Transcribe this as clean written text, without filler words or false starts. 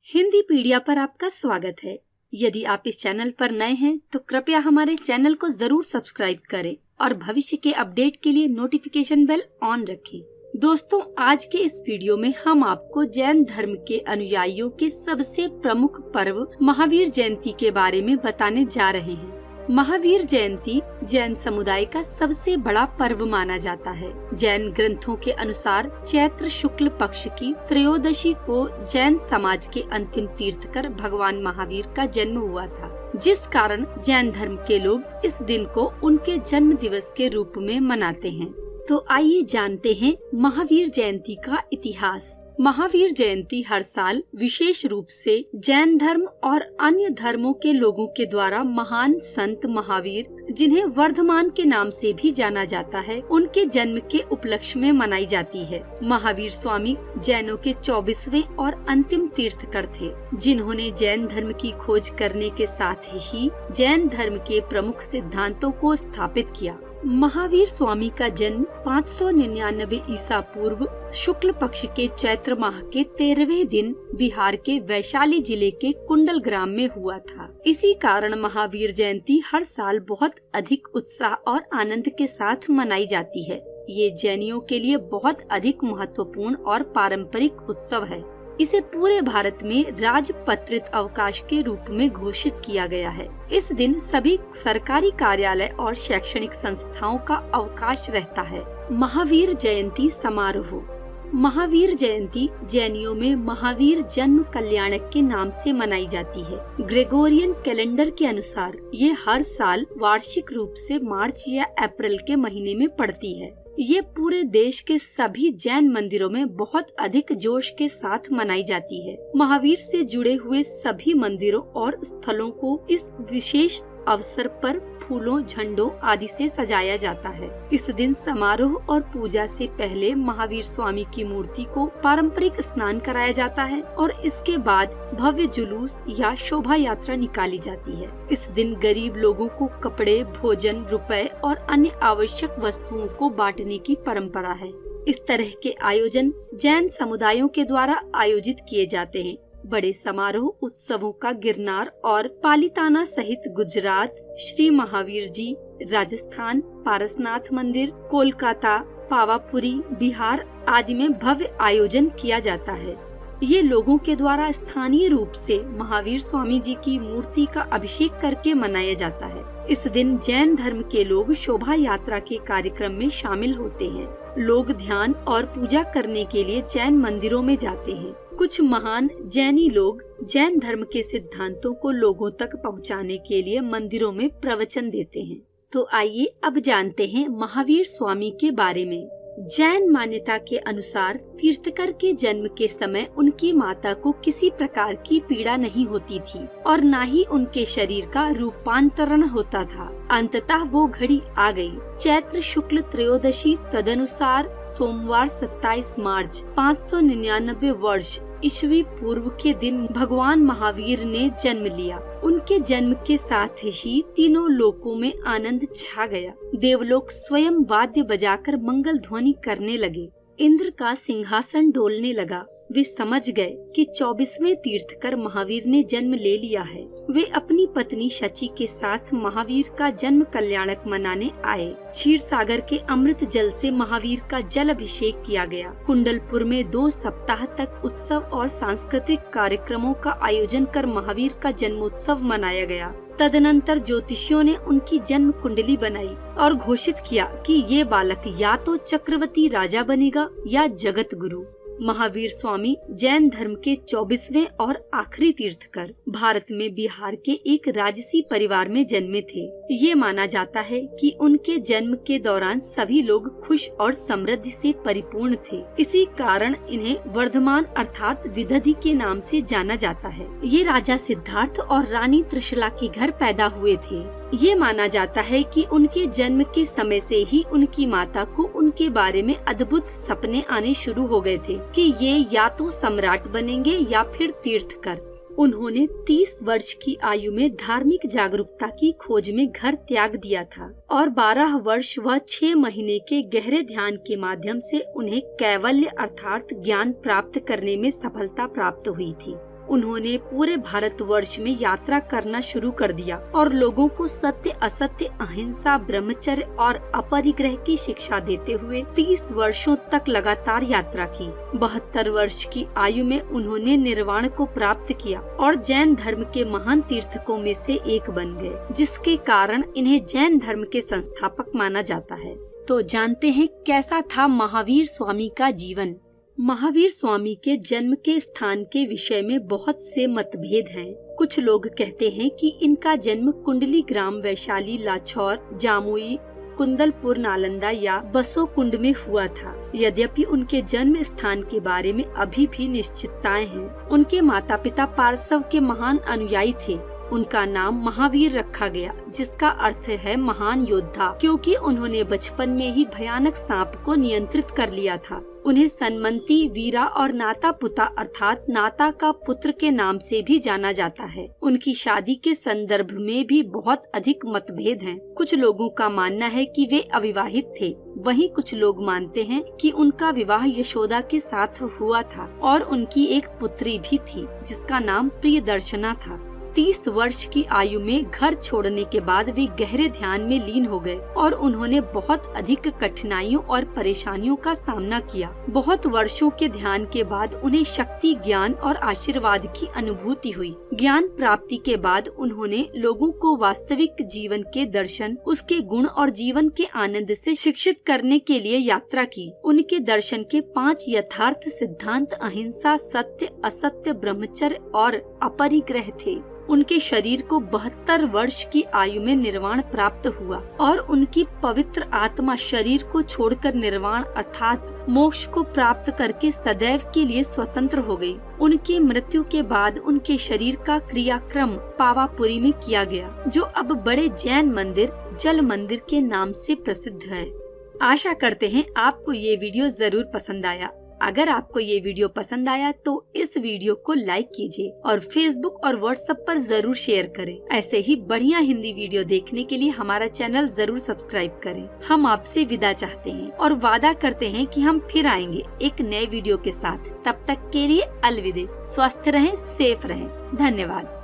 हिंदी पीडिया पर आपका स्वागत है। यदि आप इस चैनल पर नए हैं तो कृपया हमारे चैनल को जरूर सब्सक्राइब करें और भविष्य के अपडेट के लिए नोटिफिकेशन बेल ऑन रखें। दोस्तों, आज के इस वीडियो में हम आपको जैन धर्म के अनुयायियों के सबसे प्रमुख पर्व महावीर जयंती के बारे में बताने जा रहे हैं। महावीर जयंती जैन समुदाय का सबसे बड़ा पर्व माना जाता है। जैन ग्रंथों के अनुसार चैत्र शुक्ल पक्ष की त्रयोदशी को जैन समाज के अंतिम तीर्थकर भगवान महावीर का जन्म हुआ था, जिस कारण जैन धर्म के लोग इस दिन को उनके जन्म दिवस के रूप में मनाते हैं। तो आइए जानते हैं महावीर जयंती का इतिहास। महावीर जयंती हर साल विशेष रूप से जैन धर्म और अन्य धर्मों के लोगों के द्वारा महान संत महावीर, जिन्हें वर्धमान के नाम से भी जाना जाता है, उनके जन्म के उपलक्ष्य में मनाई जाती है। महावीर स्वामी जैनों के 24वें और अंतिम तीर्थकर थे, जिन्होंने जैन धर्म की खोज करने के साथ ही जैन धर्म के प्रमुख सिद्धांतों को स्थापित किया। महावीर स्वामी का जन्म 599 ईसा पूर्व शुक्ल पक्ष के चैत्र माह के 13वें दिन बिहार के वैशाली जिले के कुंडल ग्राम में हुआ था। इसी कारण महावीर जयंती हर साल बहुत अधिक उत्साह और आनंद के साथ मनाई जाती है। ये जैनियों के लिए बहुत अधिक महत्वपूर्ण और पारंपरिक उत्सव है। इसे पूरे भारत में राजपत्रित अवकाश के रूप में घोषित किया गया है। इस दिन सभी सरकारी कार्यालय और शैक्षणिक संस्थाओं का अवकाश रहता है। महावीर जयंती समारोह। महावीर जयंती जैनियों में महावीर जन्म कल्याणक के नाम से मनाई जाती है। ग्रेगोरियन कैलेंडर के अनुसार ये हर साल वार्षिक रूप से मार्च या अप्रैल के महीने में पड़ती है। ये पूरे देश के सभी जैन मंदिरों में बहुत अधिक जोश के साथ मनाई जाती है। महावीर से जुड़े हुए सभी मंदिरों और स्थलों को इस विशेष अवसर पर फूलों, झंडों आदि से सजाया जाता है। इस दिन समारोह और पूजा से पहले महावीर स्वामी की मूर्ति को पारंपरिक स्नान कराया जाता है और इसके बाद भव्य जुलूस या शोभा यात्रा निकाली जाती है। इस दिन गरीब लोगों को कपड़े, भोजन, रुपए और अन्य आवश्यक वस्तुओं को बांटने की परंपरा है। इस तरह के आयोजन जैन समुदायों के द्वारा आयोजित किए जाते हैं। बड़े समारोह उत्सवों का गिरनार और पालिताना सहित गुजरात, श्री महावीर जी, राजस्थान, पारसनाथ मंदिर, कोलकाता, पावापुरी, बिहार आदि में भव्य आयोजन किया जाता है। ये लोगों के द्वारा स्थानीय रूप से महावीर स्वामी जी की मूर्ति का अभिषेक करके मनाया जाता है। इस दिन जैन धर्म के लोग शोभा यात्रा के कार्यक्रम में शामिल होते हैं। लोग ध्यान और पूजा करने के लिए जैन मंदिरों में जाते हैं। कुछ महान जैनी लोग जैन धर्म के सिद्धांतों को लोगों तक पहुंचाने के लिए मंदिरों में प्रवचन देते हैं। तो आइए अब जानते हैं महावीर स्वामी के बारे में। जैन मान्यता के अनुसार तीर्थकर के जन्म के समय उनकी माता को किसी प्रकार की पीड़ा नहीं होती थी और न ही उनके शरीर का रूपांतरण होता था। अंततः वो घड़ी आ गई। चैत्र शुक्ल त्रयोदशी तदनुसार सोमवार 27 मार्च 599 वर्ष ईस्वी पूर्व के दिन भगवान महावीर ने जन्म लिया। उनके जन्म के साथ ही तीनों लोकों में आनंद छा गया। देवलोक स्वयं वाद्य बजाकर मंगल ध्वनि करने लगे। इंद्र का सिंहासन डोलने लगा। वे समझ गए कि 24वें तीर्थकर महावीर ने जन्म ले लिया है। वे अपनी पत्नी शची के साथ महावीर का जन्म कल्याणक मनाने आए। क्षीर सागर के अमृत जल से महावीर का जल अभिषेक किया गया। कुंडलपुर में 2 सप्ताह तक उत्सव और सांस्कृतिक कार्यक्रमों का आयोजन कर महावीर का जन्मोत्सव मनाया गया। तदनंतर ज्योतिषियों ने उनकी जन्म कुंडली बनाई और घोषित किया कि ये बालक या तो चक्रवर्ती राजा बनेगा या जगत गुरु। महावीर स्वामी जैन धर्म के 24वें और आखिरी तीर्थकर भारत में बिहार के एक राजसी परिवार में जन्मे थे। ये माना जाता है कि उनके जन्म के दौरान सभी लोग खुश और समृद्धि से परिपूर्ण थे। इसी कारण इन्हें वर्धमान अर्थात विदधि के नाम से जाना जाता है। ये राजा सिद्धार्थ और रानी त्रिशला के घर पैदा हुए थे। ये माना जाता है कि उनके जन्म के समय से ही उनकी माता को उनके बारे में अद्भुत सपने आने शुरू हो गए थे कि ये या तो सम्राट बनेंगे या फिर तीर्थकर। उन्होंने 30 वर्ष की आयु में धार्मिक जागरूकता की खोज में घर त्याग दिया था और 12 वर्ष व 6 महीने के गहरे ध्यान के माध्यम से उन्हें कैवल्य अर्थात ज्ञान प्राप्त करने में सफलता प्राप्त हुई थी। उन्होंने पूरे भारतवर्ष में यात्रा करना शुरू कर दिया और लोगों को सत्य, असत्य, अहिंसा, ब्रह्मचर्य और अपरिग्रह की शिक्षा देते हुए 30 वर्षों तक लगातार यात्रा की। 72 वर्ष की आयु में उन्होंने निर्वाण को प्राप्त किया और जैन धर्म के महान तीर्थकों में से एक बन गए, जिसके कारण इन्हें जैन धर्म के संस्थापक माना जाता है। तो जानते हैं कैसा था महावीर स्वामी का जीवन। महावीर स्वामी के जन्म के स्थान के विषय में बहुत से मतभेद हैं। कुछ लोग कहते हैं कि इनका जन्म कुंडली ग्राम, वैशाली, लाछौर, जामुई, कुंदलपुर, नालंदा या बसोकुंड में हुआ था। यद्यपि उनके जन्म स्थान के बारे में अभी भी निश्चितताएं हैं। उनके माता पिता पार्श्व के महान अनुयायी थे। उनका नाम महावीर रखा गया, जिसका अर्थ है महान योद्धा, क्योंकि उन्होंने बचपन में ही भयानक सांप को नियंत्रित कर लिया था। उन्हें सन्मंती, वीरा और नाता पुता अर्थात नाता का पुत्र के नाम से भी जाना जाता है। उनकी शादी के संदर्भ में भी बहुत अधिक मतभेद हैं। कुछ लोगों का मानना है कि वे अविवाहित थे, वहीं कुछ लोग मानते हैं कि उनका विवाह यशोदा के साथ हुआ था और उनकी एक पुत्री भी थी, जिसका नाम प्रियदर्शना था। 30 वर्ष की आयु में घर छोड़ने के बाद वे गहरे ध्यान में लीन हो गए और उन्होंने बहुत अधिक कठिनाइयों और परेशानियों का सामना किया। बहुत वर्षों के ध्यान के बाद उन्हें शक्ति, ज्ञान और आशीर्वाद की अनुभूति हुई। ज्ञान प्राप्ति के बाद उन्होंने लोगों को वास्तविक जीवन के दर्शन, उसके गुण और जीवन के आनंद से शिक्षित करने के लिए यात्रा की। उनके दर्शन के 5 यथार्थ सिद्धांत अहिंसा, सत्य, असत्य, ब्रह्मचर्य और अपरिग्रह थे। उनके शरीर को 72 वर्ष की आयु में निर्वाण प्राप्त हुआ और उनकी पवित्र आत्मा शरीर को छोड़कर निर्वाण अर्थात मोक्ष को प्राप्त करके सदैव के लिए स्वतंत्र हो गई। उनकी मृत्यु के बाद उनके शरीर का क्रियाक्रम पावापुरी में किया गया, जो अब बड़े जैन मंदिर जल मंदिर के नाम से प्रसिद्ध है। आशा करते हैं आपको ये वीडियो जरूर पसंद आया। अगर आपको ये वीडियो पसंद आया तो इस वीडियो को लाइक कीजिए और फेसबुक और व्हाट्सएप पर जरूर शेयर करें। ऐसे ही बढ़िया हिंदी वीडियो देखने के लिए हमारा चैनल जरूर सब्सक्राइब करें। हम आपसे विदा चाहते हैं और वादा करते हैं कि हम फिर आएंगे एक नए वीडियो के साथ। तब तक के लिए अलविदा। स्वस्थ रहें, सेफ रहें। धन्यवाद।